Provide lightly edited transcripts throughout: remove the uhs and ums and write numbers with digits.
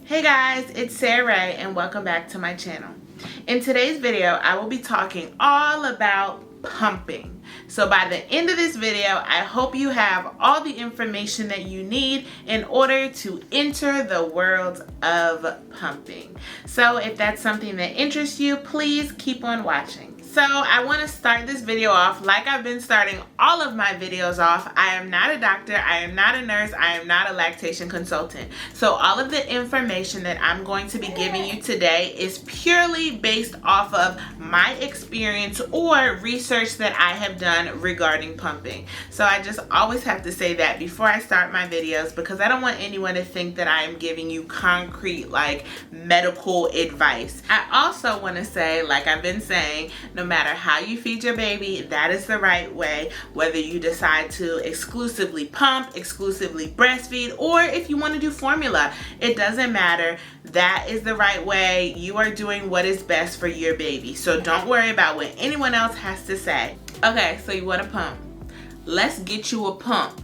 Hey guys, it's Sarah Ray and welcome back to my channel. In today's video, I will be talking all about pumping. So by the end of this video, I hope you have all the information that you need in order to enter the world of pumping. So if that's something that interests you, please keep on watching. So I want to start this video off like I've been starting all of my videos off. I am not a doctor, I am not a nurse, I am not a lactation consultant. So all of the information that I'm going to be giving you today is purely based off of my experience or research that I have done regarding pumping. So I just always have to say that before I start my videos, because I don't want anyone to think that I am giving you concrete like medical advice. I also want to say, like I've been saying, no matter how you feed your baby, that is the right way. Whether you decide to exclusively pump, exclusively breastfeed, or if you want to do formula, it doesn't matter. That is the right way. You are doing what is best for your baby. So don't worry about what anyone else has to say. Okay, so you want a pump. Let's get you a pump.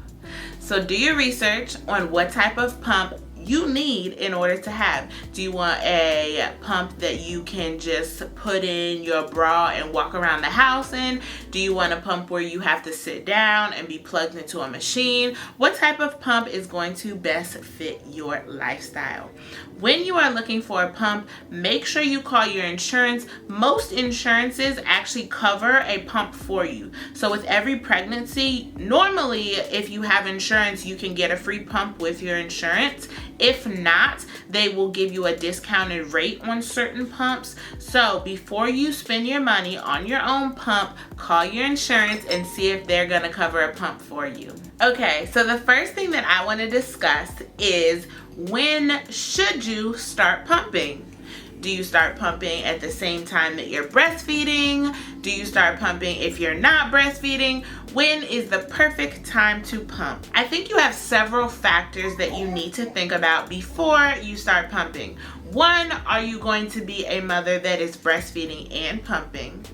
So do your research on what type of pump you need in order to have. Do you want a pump that you can just put in your bra and walk around the house in? Do you want a pump where you have to sit down and be plugged into a machine? What type of pump is going to best fit your lifestyle? When you are looking for a pump, make sure you call your insurance. Most insurances actually cover a pump for you. So with every pregnancy, normally if you have insurance, you can get a free pump with your insurance. If not, they will give you a discounted rate on certain pumps. So before you spend your money on your own pump, call your insurance and see if they're gonna cover a pump for you. Okay, so the first thing that I want to discuss is, when should you start pumping? Do you start pumping at the same time that you're breastfeeding? Do you start pumping if you're not breastfeeding? When is the perfect time to pump? I think you have several factors that you need to think about before you start pumping. One, are you going to be a mother that is breastfeeding and pumping?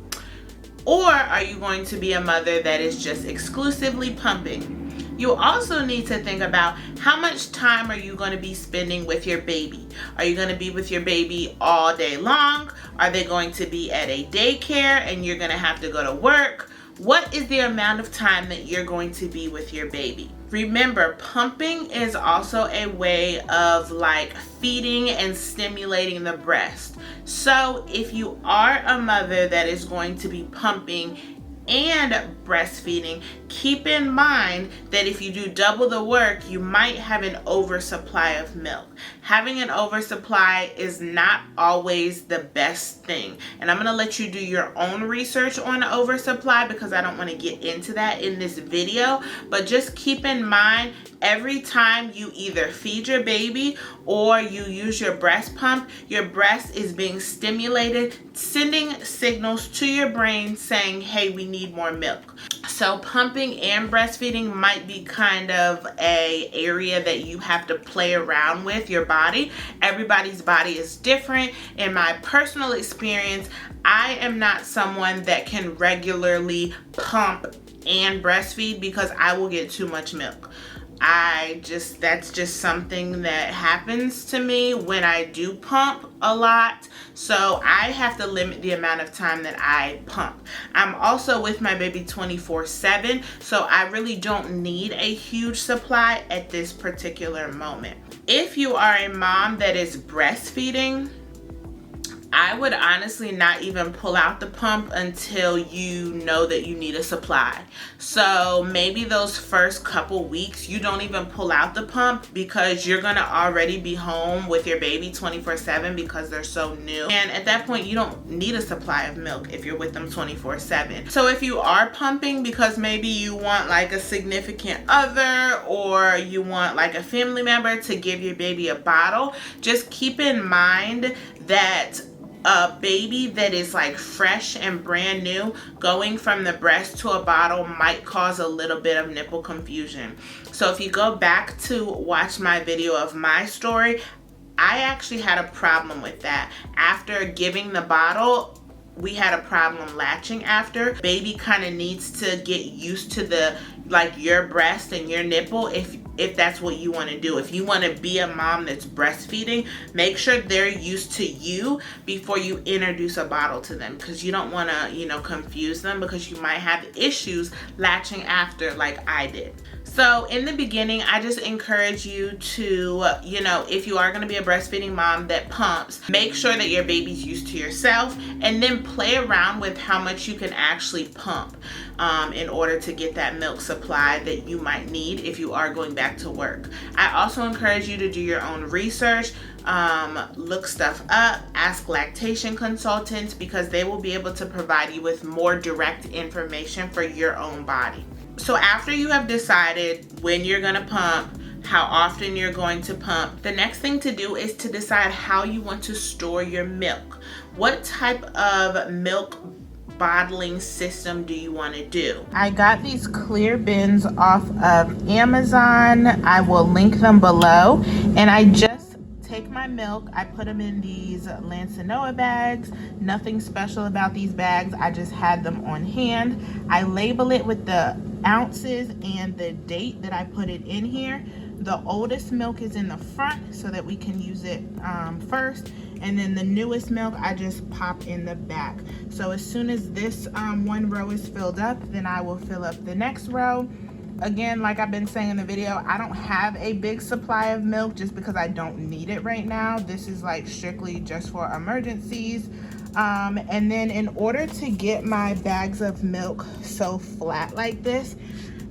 Or are you going to be a mother that is just exclusively pumping? You also need to think about, how much time are you going to be spending with your baby? Are you going to be with your baby all day long? Are they going to be at a daycare and you're going to have to go to work? What is the amount of time that you're going to be with your baby? Remember, pumping is also a way of like feeding and stimulating the breast. So if you are a mother that is going to be pumping and breastfeeding, keep in mind that if you do double the work, you might have an oversupply of milk. Having an oversupply is not always the best thing. And I'm gonna let you do your own research on oversupply because I don't wanna get into that in this video. But just keep in mind, every time you either feed your baby or you use your breast pump, your breast is being stimulated, sending signals to your brain saying, hey, we need more milk. So pumping and breastfeeding might be kind of a area that you have to play around with your body. Everybody's body is different. In my personal experience, I am not someone that can regularly pump and breastfeed because I will get too much milk. That's just something that happens to me when I do pump a lot. So I have to limit the amount of time that I pump. I'm also with my baby 24/7, so I really don't need a huge supply at this particular moment. If you are a mom that is breastfeeding, I would honestly not even pull out the pump until you know that you need a supply. So maybe those first couple weeks, you don't even pull out the pump because you're gonna already be home with your baby 24/7 because they're so new. And at that point, you don't need a supply of milk if you're with them 24/7. So if you are pumping because maybe you want like a significant other or you want like a family member to give your baby a bottle, just keep in mind that a baby that is like fresh and brand new, going from the breast to a bottle might cause a little bit of nipple confusion. So if you go back to watch my video of my story, I actually had a problem with that. After giving the bottle, we had a problem latching after, baby kind of needs to get used to the, like, your breast and your nipple if that's what you want to do. If you want to be a mom that's breastfeeding, make sure they're used to you before you introduce a bottle to them, because you don't want to, you know, confuse them, because you might have issues latching after like I did. So in the beginning, I just encourage you to, you know, if you are going to be a breastfeeding mom that pumps, make sure that your baby's used to yourself, and then play around with how much you can actually pump in order to get that milk supply that you might need if you are going back to work. I also encourage you to do your own research, look stuff up, ask lactation consultants, because they will be able to provide you with more direct information for your own body. So after you have decided when you're gonna pump, how often you're going to pump, the next thing to do is to decide how you want to store your milk. What type of milk bottling system do you want to do? I got these clear bins off of Amazon. I will link them below. And I just take my milk, I put them in these Lancinoa bags. Nothing special about these bags, I just had them on hand. I label it with the ounces and the date that I put it in here. The oldest milk is in the front so that we can use it first, and then the newest milk I just pop in the back. So as soon as this one row is filled up, then I will fill up the next row. Again, like I've been saying in the video, I don't have a big supply of milk just because I don't need it right now. This is like strictly just for emergencies. And then in order to get my bags of milk so flat like this,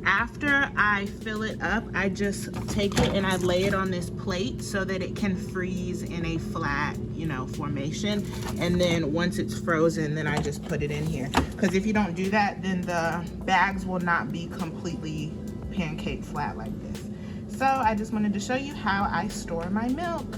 after I fill it up, I just take it and I lay it on this plate so that it can freeze in a flat, you know, formation. And then once it's frozen, then I just put it in here. Because if you don't do that, then the bags will not be completely pancake flat like this. So I just wanted to show you how I store my milk.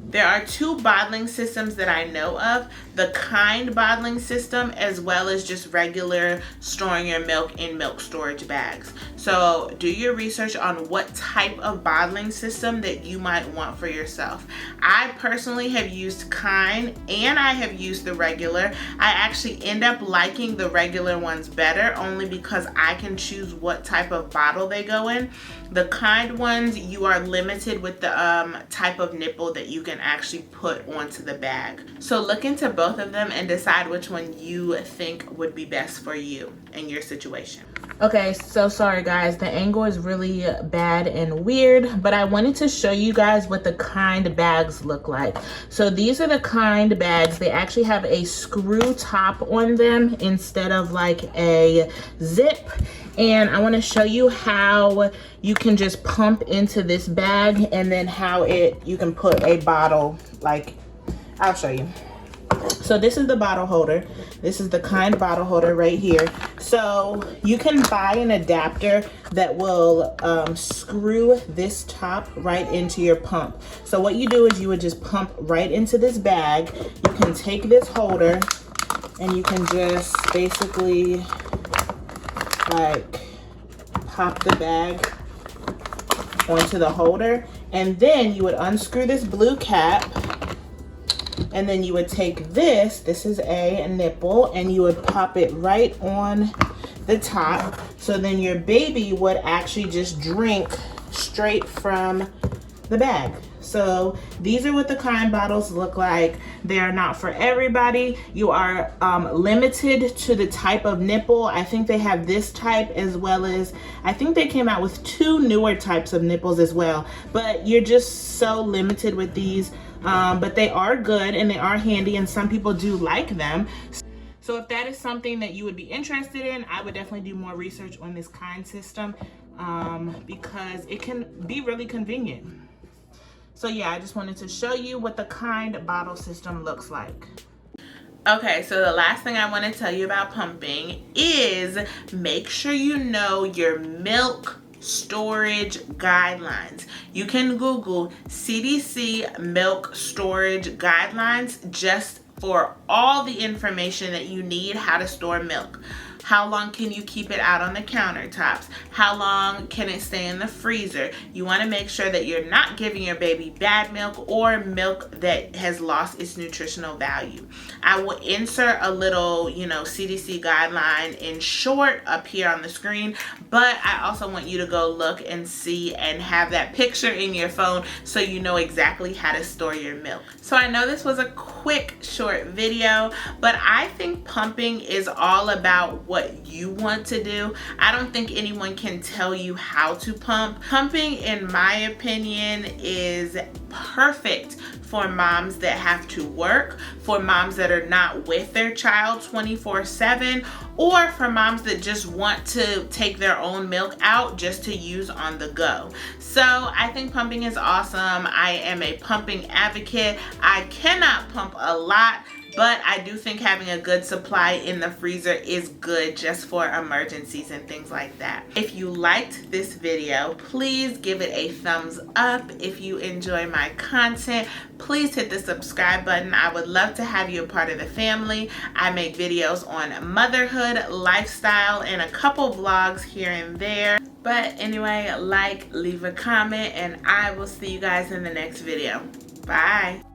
There are two bottling systems that I know of, the Kind bottling system, as well as just regular storing your milk in milk storage bags. So do your research on what type of bottling system that you might want for yourself. I personally have used Kind and I have used the regular. I actually end up liking the regular ones better, only because I can choose what type of bottle they go in. The Kind ones, you are limited with the type of nipple that you can actually put onto the bag. So look into both of them and decide which one you think would be best for you and your situation. Okay, so sorry guys, the angle is really bad and weird, but I wanted to show you guys what the Kind bags look like. So these are the Kind bags. They actually have a screw top on them instead of like a zip. And I want to show you how you can just pump into this bag, and then how you can put a bottle, like, I'll show you. So this is the bottle holder. This is the Kind bottle holder right here. So you can buy an adapter that will screw this top right into your pump. So what you do is you would just pump right into this bag. You can take this holder and you can just basically like pop the bag onto the holder, and then you would unscrew this blue cap, and then you would take this is a nipple, and you would pop it right on the top. So then your baby would actually just drink straight from the bag. So these are what the Kind bottles look like. They are not for everybody. You are limited to the type of nipple. I think they have this type, as well as I think they came out with 2 newer types of nipples as well. But you're just so limited with these. But they are good and they are handy, and some people do like them. So if that is something that you would be interested in, I would definitely do more research on this Kind system, because it can be really convenient. So yeah, I just wanted to show you what the Kind bottle system looks like. Okay, so the last thing I want to tell you about pumping is make sure you know your milk storage guidelines. You can Google CDC milk storage guidelines just for all the information that you need how to store milk. How long can you keep it out on the countertops? How long can it stay in the freezer? You want to make sure that you're not giving your baby bad milk or milk that has lost its nutritional value. I will insert a little, CDC guideline in short up here on the screen, but I also want you to go look and see and have that picture in your phone so you know exactly how to store your milk. So I know this was a quick, short video, but I think pumping is all about what you want to do. I don't think anyone can tell you how to pump. Pumping, in my opinion, is perfect for moms that have to work, for moms that are not with their child 24/7, or for moms that just want to take their own milk out just to use on the go. So I think pumping is awesome. I am a pumping advocate. I cannot pump a lot, but I do think having a good supply in the freezer is good just for emergencies and things like that. If you liked this video, please give it a thumbs up. If you enjoy my content, please hit the subscribe button. I would love to have you a part of the family. I make videos on motherhood, lifestyle, and a couple vlogs here and there. But anyway, leave a comment, and I will see you guys in the next video. Bye.